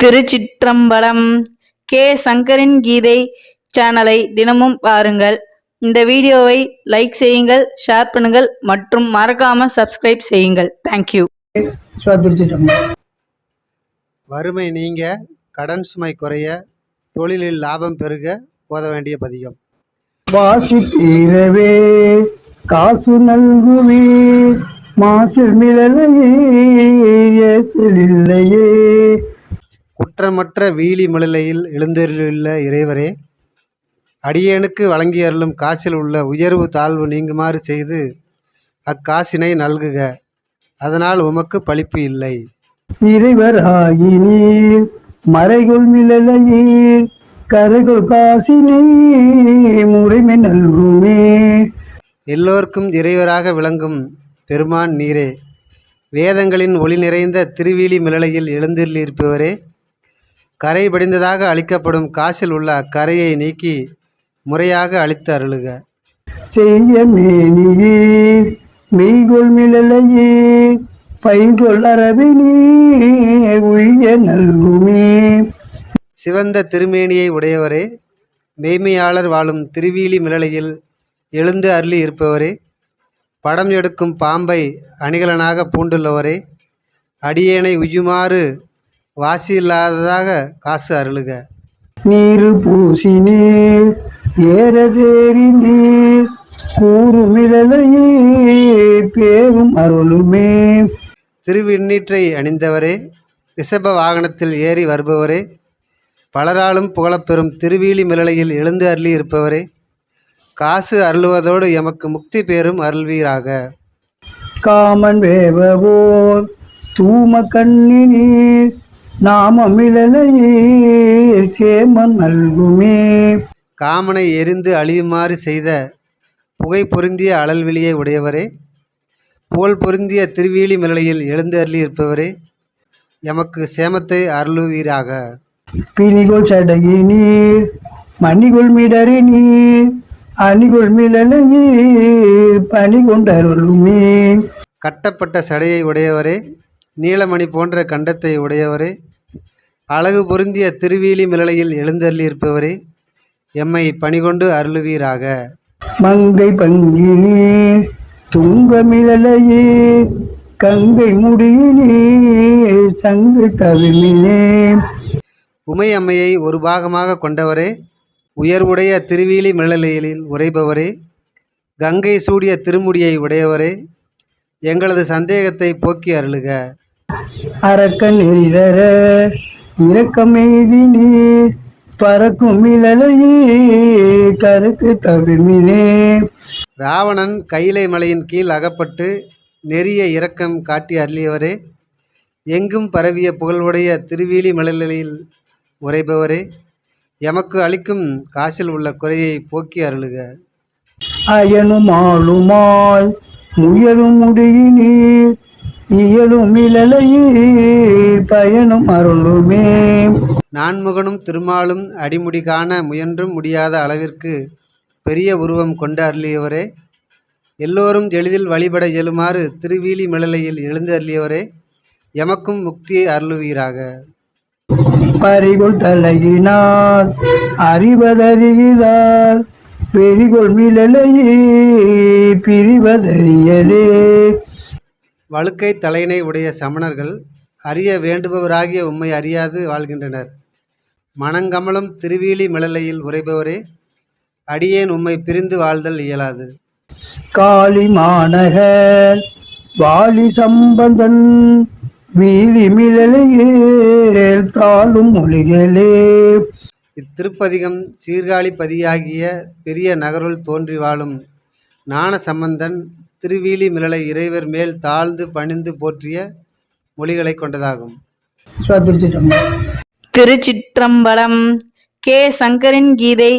திருச்சிற்றம்பலம். K சங்கரின் கீதை சேனலை தினமும் பாருங்கள். இந்த வீடியோவை லைக் செய்யுங்கள், ஷேர் பண்ணுங்கள் மற்றும் மறக்காம சப்ஸ்கிரைப் செய்யுங்கள். தேங்க்யூ. வறுமை நீங்க, கடன் சுமை குறைய, தொழிலில் லாபம் பெருக போத வேண்டிய பதிகம். வாசி தீரவே காசு நல்குவே மாசில் மிளலையே குற்றமற்ற வீழி மிளலையில் எழுந்தருளுள்ள இறைவரே, அடியேனுக்கு வழங்கியருளும் காசில் உள்ள உயர்வு தாழ்வு நீங்குமாறு செய்து அக்காசினை நல்குக. அதனால் உமக்கு பழிப்பு இல்லை. இறைவராகினீர் மறைகொள் மிளலையீர் கரைகொள் காசினை முறைமை நல்குமே. எல்லோருக்கும் இறைவராக விளங்கும் பெருமான் நீரே, வேதங்களின் ஒளி நிறைந்த திருவீழி மிளலையில் எழுந்தருளியிருப்பவரே, கரை படிந்ததாக அளிக்கப்படும் காசில் உள்ள அக்கரையை நீக்கி முறையாக அளித்து அருளுக. செய்ய மேனியீர் மெய்கொள் மிளலையீர் பைங்கொள் அரபினீர் உய்ய நல்குமே. சிவந்த திருமேனியை உடையவரே, மெய்மையாளர் வாழும் திருவீழி மிளலையில் எழுந்து அருளி இருப்பவரே, படம் எடுக்கும் பாம்பை அணிகலனாக பூண்டுள்ளவரே, அடியேனை உய்யுமாறு வாசி இல்லாததாக காசு அருளுக. நீரு பூசி நீர் ஏறதேறி நீர் கூறுமிளையே பேரும் அருளுமே. திருவிண்ணீற்றை அணிந்தவரே, ரிஷப வாகனத்தில் ஏறி வருபவரே, பலராலும் புகழப்பெறும் திருவீழி மிளலையில் எழுந்து அருளி இருப்பவரே, காசு அருளுவதோடு எமக்கு முக்தி பேரும் அருள்வீராக. Common வேவோர் தூம கண்ணினீர் நாமமிளையே chairman நல்குமே. காமனை எரிந்து அழியுமாறு செய்த புகை பொருந்திய அழல்விழியை உடையவரே, புகழ் பொருந்திய திருவீழி மிளலையில் எழுந்து அருளி இருப்பவரே, எமக்கு சேமத்தை அருளுவீராக. பிணிகொள் சடகி நீர் மணிகொள் மிடறி நீர் அணிகொள் மிளலையீர் பணி கொண்டருளுமே. கட்டப்பட்ட சடையை உடையவரே, நீலமணி போன்ற கண்டத்தை உடையவரே, அழகு பொருந்திய திருவீழி மிளலையில் எழுந்தருளி இருப்பவரே, எம்மை பணிகொண்டு அருளுவீராக. மங்கை பங்கினே துங்க மிளலையே கங்கை முடியினே சங்கு தவிமினே. உமை அம்மையை ஒரு பாகமாக கொண்டவரே, உயர்வுடைய திருவீழி மிளலையில் உரைபவரே, கங்கை சூடிய திருமுடியை உடையவரே, எங்களது சந்தேகத்தை போக்கி அருளுக. அரக்கன் எரிதர இரக்கமெய்தி நீர் பறக்கும் மிளலையே கருக்கு தவிர்மினே. ராவணன் கைலை மலையின் கீழ் அகப்பட்டு நெறிய இரக்கம் காட்டி அருளியவரே, எங்கும் பரவிய புகழ்வுடைய திருவீழி மிளலையில் உரைபவரே, எமக்கு அளிக்கும் காசில் உள்ள குறையை போக்கி அருளுக. அயனும் ஆளுமாய் முயலும் முடியினீர் இயலும் இளலையீர் பயனும் அருளுமே. நான்முகனும் திருமாலும் அடிமுடி காண முயன்றும் முடியாத அளவிற்கு பெரிய உருவம் கொண்டு அருளியவரே, எல்லோரும் எளிதில் வழிபட இயலுமாறு திருவீழி மிளலையில் எழுந்து அருளியவரே, எமக்கும் முக்தியை அருளுவீராக. பறிகொள் தலையினார் அறிவதறிகிறார் பெரிகொள் மிளலையே பிரிவதறியதே. வழுக்கை தலையினை உடைய சமணர்கள் அறிய வேண்டுபவராகிய உம்மை அறியாது வாழ்கின்றனர். மணங்கமலம் திருவீழி மிளலையில் உரைபவரே, அடியேன் உம்மை பிரிந்து வாழ்தல் இயலாது. காளி மாநகர் வாலி சம்பந்தன் வீதி மிளலையே தாளும் மொழிகளே. இத்திருப்பதிகம் சீர்காழி பதியாகிய பெரிய நகருள் தோன்றி வாழும் ஞான சம்பந்தன் திருவீழி மிளலை இறைவர் மேல் தாழ்ந்து பணிந்து போற்றிய மொழிகளை கொண்டதாகும். திருச்சிற்றம்பலம். கே சங்கரின் கீதை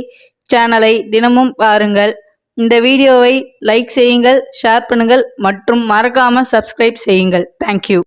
சேனலை தினமும் பாருங்கள். இந்த வீடியோவை லைக் செய்யுங்கள், ஷேர் பண்ணுங்கள் மற்றும் மறக்காம சப்ஸ்கிரைப் செய்யுங்கள். தேங்க்யூ.